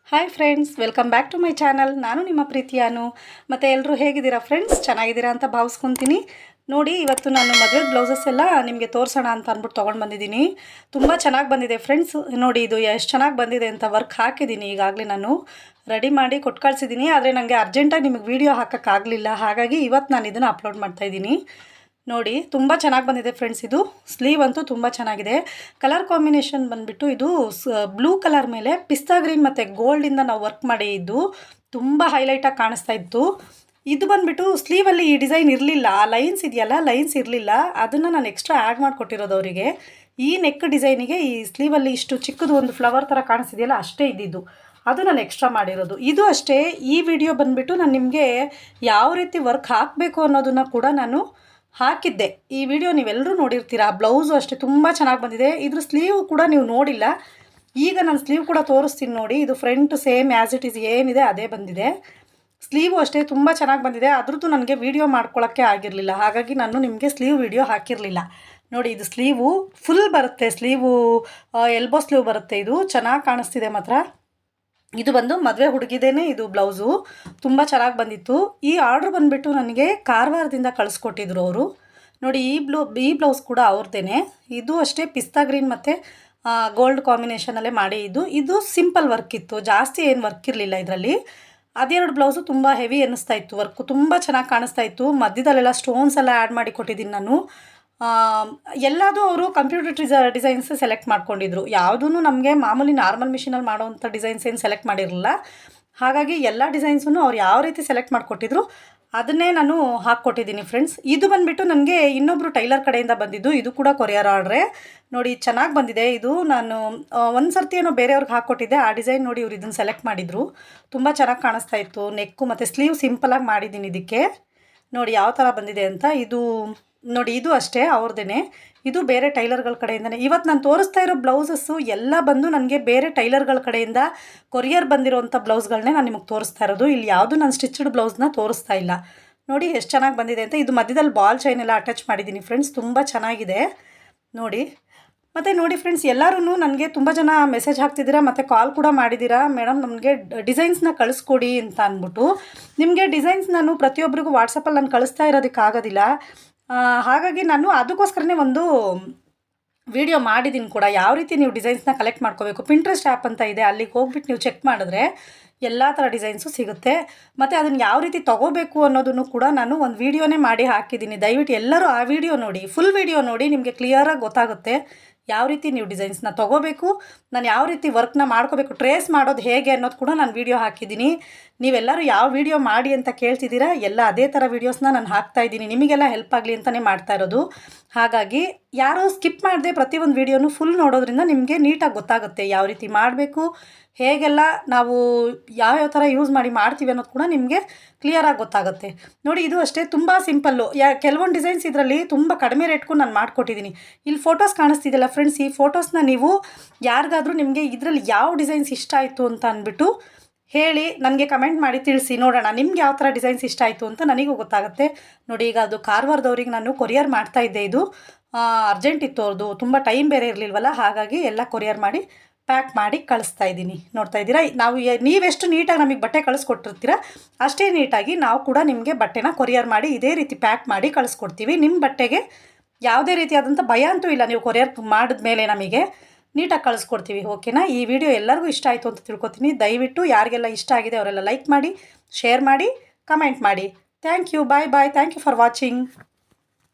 Hi friends, welcome back to my channel. ನಾನು ನಿಮ್ಮ ಪ್ರೀತಿಯಾನು. ಮತ್ತು ಎಲ್ಲರೂ ಹೇಗಿದ್ದೀರಾ ಫ್ರೆಂಡ್ಸ್? ಚೆನ್ನಾಗಿದ್ದೀರಾ ಅಂತ ಭಾವಿಸ್ಕೊತೀನಿ. ನೋಡಿ, ಇವತ್ತು ನಾನು ಮದುವೆ ಬ್ಲೌಸಸ್ ಎಲ್ಲ ನಿಮಗೆ ತೋರಿಸೋಣ ಅಂತ ಅಂದ್ಬಿಟ್ಟು ತೊಗೊಂಡು ಬಂದಿದ್ದೀನಿ. ತುಂಬ ಚೆನ್ನಾಗಿ ಬಂದಿದೆ ಫ್ರೆಂಡ್ಸ್. ನೋಡಿ, ಇದು ಎಷ್ಟು ಚೆನ್ನಾಗಿ ಬಂದಿದೆ ಅಂತ ವರ್ಕ್ ಹಾಕಿದ್ದೀನಿ. ಈಗಾಗಲೇ ನಾನು ರೆಡಿ ಮಾಡಿ ಕೊಟ್ಟು ಕಳಿಸಿದ್ದೀನಿ. ಆದರೆ ನನಗೆ ಅರ್ಜೆಂಟಾಗಿ ನಿಮಗೆ ವೀಡಿಯೋ ಹಾಕೋಕ್ಕಾಗಲಿಲ್ಲ. ಹಾಗಾಗಿ ಇವತ್ತು ನಾನು ಇದನ್ನು ಅಪ್ಲೋಡ್ ಮಾಡ್ತಾಯಿದ್ದೀನಿ. ನೋಡಿ, ತುಂಬ ಚೆನ್ನಾಗಿ ಬಂದಿದೆ ಫ್ರೆಂಡ್ಸ್. ಇದು ಸ್ಲೀವ್ ಅಂತೂ ತುಂಬ ಚೆನ್ನಾಗಿದೆ. ಕಲರ್ ಕಾಂಬಿನೇಷನ್ ಬಂದುಬಿಟ್ಟು ಇದು ಬ್ಲೂ ಕಲರ್ ಮೇಲೆ ಪಿಸ್ತಾ ಗ್ರೀನ್ ಮತ್ತು ಗೋಲ್ಡಿಂದ ನಾವು ವರ್ಕ್ ಮಾಡಿ ಇದ್ದು ತುಂಬ ಹೈಲೈಟಾಗಿ ಕಾಣಿಸ್ತಾ ಇತ್ತು. ಇದು ಬಂದುಬಿಟ್ಟು ಸ್ಲೀವಲ್ಲಿ ಈ ಡಿಸೈನ್ ಇರಲಿಲ್ಲ. ಆ ಲೈನ್ಸ್ ಇದೆಯಲ್ಲ, ಲೈನ್ಸ್ ಇರಲಿಲ್ಲ. ಅದನ್ನು ನಾನು ಎಕ್ಸ್ಟ್ರಾ ಆ್ಯಡ್ ಮಾಡಿಕೊಟ್ಟಿರೋದು ಅವರಿಗೆ. ಈ ನೆಕ್ ಡಿಸೈನಿಗೆ ಈ ಸ್ಲೀವಲ್ಲಿ ಇಷ್ಟು ಚಿಕ್ಕದು ಒಂದು ಫ್ಲವರ್ ಥರ ಕಾಣಿಸ್ತಿದೆಯಲ್ಲ, ಅಷ್ಟೇ ಇದ್ದಿದ್ದು. ಅದು ನಾನು ಎಕ್ಸ್ಟ್ರಾ ಮಾಡಿರೋದು. ಇದು ಅಷ್ಟೇ. ಈ ವಿಡಿಯೋ ಬಂದುಬಿಟ್ಟು ನಾನು ನಿಮಗೆ ಯಾವ ರೀತಿ ವರ್ಕ್ ಹಾಕಬೇಕು ಅನ್ನೋದನ್ನು ಕೂಡ ನಾನು ಹಾಕಿದ್ದೆ. ಈ ವಿಡಿಯೋ ನೀವೆಲ್ಲರೂ ನೋಡಿರ್ತೀರಾ. ಬ್ಲೌಸು ಅಷ್ಟೇ ತುಂಬ ಚೆನ್ನಾಗಿ ಬಂದಿದೆ. ಇದ್ರ ಸ್ಲೀವ್ ಕೂಡ ನೀವು ನೋಡಿಲ್ಲ. ಈಗ ನಾನು ಸ್ಲೀವ್ ಕೂಡ ತೋರಿಸ್ತೀನಿ ನೋಡಿ. ಇದು front same as it is ಏನಿದೆ ಅದೇ ಬಂದಿದೆ. ಸ್ಲೀವು ಅಷ್ಟೇ ತುಂಬ ಚೆನ್ನಾಗಿ ಬಂದಿದೆ. ಅದ್ರದ್ದು ನನಗೆ ವಿಡಿಯೋ ಮಾಡ್ಕೊಳ್ಳೋಕ್ಕೆ ಆಗಿರಲಿಲ್ಲ. ಹಾಗಾಗಿ ನಾನು ನಿಮಗೆ ಸ್ಲೀವ್ ವಿಡಿಯೋ ಹಾಕಿರಲಿಲ್ಲ. ನೋಡಿ, ಇದು ಸ್ಲೀವು ಫುಲ್ ಬರುತ್ತೆ. ಸ್ಲೀವು ಎಲ್ಬೋ ಸ್ಲೀವ್ ಬರುತ್ತೆ. ಇದು ಚೆನ್ನಾಗಿ ಕಾಣಿಸ್ತಿದೆ ಮಾತ್ರ. ಇದು ಬಂದು ಮದುವೆ ಹುಡುಗಿದೇನೆ ಇದು ಬ್ಲೌಸು. ತುಂಬ ಚೆನ್ನಾಗಿ ಬಂದಿತ್ತು. ಈ ಆರ್ಡ್ರ್ ಬಂದುಬಿಟ್ಟು ನನಗೆ ಕಾರವಾರದಿಂದ ಕಳಿಸ್ಕೊಟ್ಟಿದ್ರು ಅವರು. ನೋಡಿ, ಈ ಬ್ಲೌಸ್ ಕೂಡ ಅವ್ರದ್ದೇನೆ. ಇದು ಅಷ್ಟೇ ಪಿಸ್ತಾ ಗ್ರೀನ್ ಮತ್ತು ಗೋಲ್ಡ್ ಕಾಂಬಿನೇಷನಲ್ಲೇ ಮಾಡಿ ಇದು ಸಿಂಪಲ್ ವರ್ಕ್ ಇತ್ತು. ಜಾಸ್ತಿ ಏನು ವರ್ಕ್ ಇರಲಿಲ್ಲ ಇದರಲ್ಲಿ. ಅದೆರಡು ಬ್ಲೌಸು ತುಂಬ ಹೆವಿ ಅನ್ನಿಸ್ತಾ ಇತ್ತು. ವರ್ಕು ತುಂಬ ಚೆನ್ನಾಗಿ ಕಾಣಿಸ್ತಾ ಇತ್ತು. ಮಧ್ಯದಲ್ಲೆಲ್ಲ ಸ್ಟೋನ್ಸ್ ಎಲ್ಲ ಆ್ಯಡ್ ಮಾಡಿ ಕೊಟ್ಟಿದ್ದೀನಿ ನಾನು. ಎಲ್ಲದೂ ಅವರು ಕಂಪ್ಯೂಟರ್ ಡಿಸೈನ್ಸ್ ಸೆಲೆಕ್ಟ್ ಮಾಡ್ಕೊಂಡಿದ್ರು. ಯಾವುದೂ ನಮಗೆ ಮಾಮೂಲಿ ನಾರ್ಮಲ್ ಮಿಷಿನಲ್ಲಿ ಮಾಡೋವಂಥ ಡಿಸೈನ್ಸ್ ಏನು ಸೆಲೆಕ್ಟ್ ಮಾಡಿರಲಿಲ್ಲ. ಹಾಗಾಗಿ ಎಲ್ಲ ಡಿಸೈನ್ಸನ್ನು ಅವ್ರು ಯಾವ ರೀತಿ ಸೆಲೆಕ್ಟ್ ಮಾಡಿಕೊಟ್ಟಿದ್ರು ಅದನ್ನೇ ನಾನು ಹಾಕ್ಕೊಟ್ಟಿದ್ದೀನಿ ಫ್ರೆಂಡ್ಸ್. ಇದು ಬಂದುಬಿಟ್ಟು ನನಗೆ ಇನ್ನೊಬ್ಬರು ಟೈಲರ್ ಕಡೆಯಿಂದ ಬಂದಿದ್ದು. ಇದು ಕೂಡ ಕೊರಿಯರ್ ಆರ್ಡ್ರೆ. ನೋಡಿ, ಚೆನ್ನಾಗಿ ಬಂದಿದೆ. ಇದು ನಾನು ಒಂದು ಸರ್ತಿ ಏನೋ ಬೇರೆಯವ್ರಿಗೆ ಹಾಕ್ಕೊಟ್ಟಿದ್ದೆ. ಆ ಡಿಸೈನ್ ನೋಡಿ ಇವ್ರು ಇದನ್ನು ಸೆಲೆಕ್ಟ್ ಮಾಡಿದರು. ತುಂಬ ಚೆನ್ನಾಗಿ ಕಾಣಿಸ್ತಾ ಇತ್ತು. ನೆಕ್ಕು ಮತ್ತು ಸ್ಲೀವ್ ಸಿಂಪಲಾಗಿ ಮಾಡಿದ್ದೀನಿ ಇದಕ್ಕೆ. ನೋಡಿ ಯಾವ ಥರ ಬಂದಿದೆ ಅಂತ. ಇದು ನೋಡಿ, ಇದು ಅಷ್ಟೇ ಅವ್ರದ್ದೇ. ಇದು ಬೇರೆ ಟೈಲರ್ಗಳ ಕಡೆಯಿಂದನೇ. ಇವತ್ತು ನಾನು ತೋರಿಸ್ತಾ ಇರೋ ಬ್ಲೌಸಸ್ಸು ಎಲ್ಲ ಬಂದು ನನಗೆ ಬೇರೆ ಟೈಲರ್ಗಳ ಕಡೆಯಿಂದ ಕೊರಿಯರ್ ಬಂದಿರೋವಂಥ ಬ್ಲೌಸ್ಗಳನ್ನೇ ನಾನು ನಿಮಗೆ ತೋರಿಸ್ತಾ ಇರೋದು. ಇಲ್ಲಿ ಯಾವುದು ನಾನು ಸ್ಟಿಚ್ಡ್ ಬ್ಲೌಸ್ನ ತೋರಿಸ್ತಾ ಇಲ್ಲ. ನೋಡಿ ಎಷ್ಟು ಚೆನ್ನಾಗಿ ಬಂದಿದೆ ಅಂತ. ಇದು ಮಧ್ಯದಲ್ಲಿ ಬಾಲ್ ಚೈನ್ ಎಲ್ಲ ಅಟ್ಯಾಚ್ ಮಾಡಿದ್ದೀನಿ ಫ್ರೆಂಡ್ಸ್. ತುಂಬ ಚೆನ್ನಾಗಿದೆ ನೋಡಿ. ಮತ್ತು ನೋಡಿ ಫ್ರೆಂಡ್ಸ್, ಎಲ್ಲರೂ ನನಗೆ ತುಂಬ ಜನ ಮೆಸೇಜ್ ಹಾಕ್ತಿದ್ದೀರಾ ಮತ್ತು ಕಾಲ್ ಕೂಡ ಮಾಡಿದ್ದೀರಾ. ಮೇಡಮ್, ನಮಗೆ ಡಿಸೈನ್ಸ್ನ ಕಳಿಸ್ಕೊಡಿ ಅಂತ ಅಂದ್ಬಿಟ್ಟು. ನಿಮಗೆ ಡಿಸೈನ್ಸ್ ನಾನು ಪ್ರತಿಯೊಬ್ಬರಿಗೂ ವಾಟ್ಸಪ್ಪಲ್ಲಿ ನಾನು ಕಳಿಸ್ತಾ ಇರೋದಕ್ಕಾಗೋದಿಲ್ಲ. ಹಾಗಾಗಿ ನಾನು ಅದಕ್ಕೋಸ್ಕರನೇ ಒಂದು ವಿಡಿಯೋ ಮಾಡಿದ್ದೀನಿ ಕೂಡ. ಯಾವ ರೀತಿ ನೀವು ಡಿಸೈನ್ಸ್ನ ಕಲೆಕ್ಟ್ ಮಾಡ್ಕೋಬೇಕು. ಪಿಂಟ್ರೆಸ್ಟ್ ಆ್ಯಪ್ ಅಂತ ಇದೆ, ಅಲ್ಲಿಗೆ ಹೋಗ್ಬಿಟ್ಟು ನೀವು ಚೆಕ್ ಮಾಡಿದ್ರೆ ಎಲ್ಲ ಥರ ಡಿಸೈನ್ಸು ಸಿಗುತ್ತೆ. ಮತ್ತು ಅದನ್ನು ಯಾವ ರೀತಿ ತೊಗೋಬೇಕು ಅನ್ನೋದನ್ನು ಕೂಡ ನಾನು ಒಂದು ವೀಡಿಯೋನೇ ಮಾಡಿ ಹಾಕಿದ್ದೀನಿ. ದಯವಿಟ್ಟು ಎಲ್ಲರೂ ಆ ವಿಡಿಯೋ ನೋಡಿ, ಫುಲ್ ವಿಡಿಯೋ ನೋಡಿ. ನಿಮಗೆ ಕ್ಲಿಯರಾಗಿ ಗೊತ್ತಾಗುತ್ತೆ ಯಾವ ರೀತಿ ನೀವು ಡಿಸೈನ್ಸ್ನ ತೊಗೋಬೇಕು, ನಾನು ಯಾವ ರೀತಿ ವರ್ಕ್ನ ಮಾಡ್ಕೋಬೇಕು, ಟ್ರೇಸ್ ಮಾಡೋದು ಹೇಗೆ ಅನ್ನೋದು ಕೂಡ ನಾನು ವೀಡಿಯೋ ಹಾಕಿದ್ದೀನಿ. ನೀವೆಲ್ಲರೂ ಯಾವ ವಿಡಿಯೋ ಮಾಡಿ ಅಂತ ಕೇಳ್ತಿದ್ದೀರಾ, ಎಲ್ಲ ಅದೇ ಥರ ವೀಡಿಯೋಸ್ನ ನಾನು ಹಾಕ್ತಾಯಿದ್ದೀನಿ. ನಿಮಗೆಲ್ಲ ಹೆಲ್ಪ್ ಆಗಲಿ ಅಂತಲೇ ಮಾಡ್ತಾ ಇರೋದು. ಹಾಗಾಗಿ ಯಾರೋ ಸ್ಕಿಪ್ ಮಾಡದೆ ಪ್ರತಿಯೊಂದು ವೀಡಿಯೋನು ಫುಲ್ ನೋಡೋದ್ರಿಂದ ನಿಮಗೆ ನೀಟಾಗಿ ಗೊತ್ತಾಗುತ್ತೆ ಯಾವ ರೀತಿ ಮಾಡಬೇಕು, ಹೇಗೆಲ್ಲ ನಾವು ಯಾವ್ಯಾವ ಥರ ಯೂಸ್ ಮಾಡಿ ಮಾಡ್ತೀವಿ ಅನ್ನೋದು ಕೂಡ ನಿಮಗೆ ಕ್ಲಿಯರಾಗಿ ಗೊತ್ತಾಗುತ್ತೆ. ನೋಡಿ, ಇದು ಅಷ್ಟೇ ತುಂಬ ಸಿಂಪಲ್ಲು. ಕೆಲವೊಂದು ಡಿಸೈನ್ಸ್ ಇದರಲ್ಲಿ ತುಂಬ ಕಡಿಮೆ ರೇಟ್ಗೂ ನಾನು ಮಾಡಿಕೊಟ್ಟಿದ್ದೀನಿ. ಇಲ್ಲಿ ಫೋಟೋಸ್ ಕಾಣಿಸ್ತಿದೆಯಲ್ಲ ಫ್ರೆಂಡ್ಸ್, ಈ ಫೋಟೋಸ್ನ ನೀವು ಯಾರಿಗಾದರೂ ನಿಮಗೆ ಇದರಲ್ಲಿ ಯಾವ ಡಿಸೈನ್ಸ್ ಇಷ್ಟ ಆಯಿತು ಅಂತ ಅಂದ್ಬಿಟ್ಟು ಹೇಳಿ ನನಗೆ ಕಮೆಂಟ್ ಮಾಡಿ ತಿಳಿಸಿ. ನೋಡೋಣ ನಿಮ್ಗೆ ಯಾವ ಥರ ಡಿಸೈನ್ಸ್ ಇಷ್ಟ ಆಯಿತು ಅಂತ ನನಗೂ ಗೊತ್ತಾಗುತ್ತೆ. ನೋಡಿ, ಈಗ ಅದು ಕಾರವಾರದವ್ರಿಗೆ ನಾನು ಕೊರಿಯರ್ ಮಾಡ್ತಾಯಿದ್ದೆ. ಇದು ಅರ್ಜೆಂಟ್ ಇತ್ತು ಅವ್ರದ್ದು. ತುಂಬ ಟೈಮ್ ಬೇರೆ ಇರಲಿಲ್ವಲ್ಲ, ಹಾಗಾಗಿ ಎಲ್ಲ ಕೊರಿಯರ್ ಮಾಡಿ ಪ್ಯಾಕ್ ಮಾಡಿ ಕಳಿಸ್ತಾ ಇದ್ದೀನಿ. ನೋಡ್ತಾ ಇದ್ದೀರಾ, ನೀವೆಷ್ಟು ನೀಟಾಗಿ ನಮಗೆ ಬಟ್ಟೆ ಕಳಿಸ್ಕೊಟ್ಟಿರ್ತೀರ ಅಷ್ಟೇ ನೀಟಾಗಿ ನಾವು ಕೂಡ ನಿಮಗೆ ಬಟ್ಟೆನ ಕೊರಿಯರ್ ಮಾಡಿ ಇದೇ ರೀತಿ ಪ್ಯಾಕ್ ಮಾಡಿ ಕಳಿಸ್ಕೊಡ್ತೀವಿ. ನಿಮ್ಮ ಬಟ್ಟೆಗೆ ಯಾವುದೇ ರೀತಿಯಾದಂಥ ಭಯ ಅಂತೂ ಇಲ್ಲ. ನೀವು ಕೊರಿಯರ್ ಮಾಡಿದ್ಮೇಲೆ ನಮಗೆ ನೀಟಾಗಿ ಕಳಿಸ್ಕೊಡ್ತೀವಿ. ಓಕೆನಾ? ಈ ವಿಡಿಯೋ ಎಲ್ಲರಿಗೂ ಇಷ್ಟ ಆಯಿತು ಅಂತ ತಿಳ್ಕೊತೀನಿ. ದಯವಿಟ್ಟು ಯಾರಿಗೆಲ್ಲ ಇಷ್ಟ ಆಗಿದೆ ಅವರೆಲ್ಲ ಲೈಕ್ ಮಾಡಿ, ಶೇರ್ ಮಾಡಿ, ಕಮೆಂಟ್ ಮಾಡಿ. Thank you. Bye bye. Thank you for watching.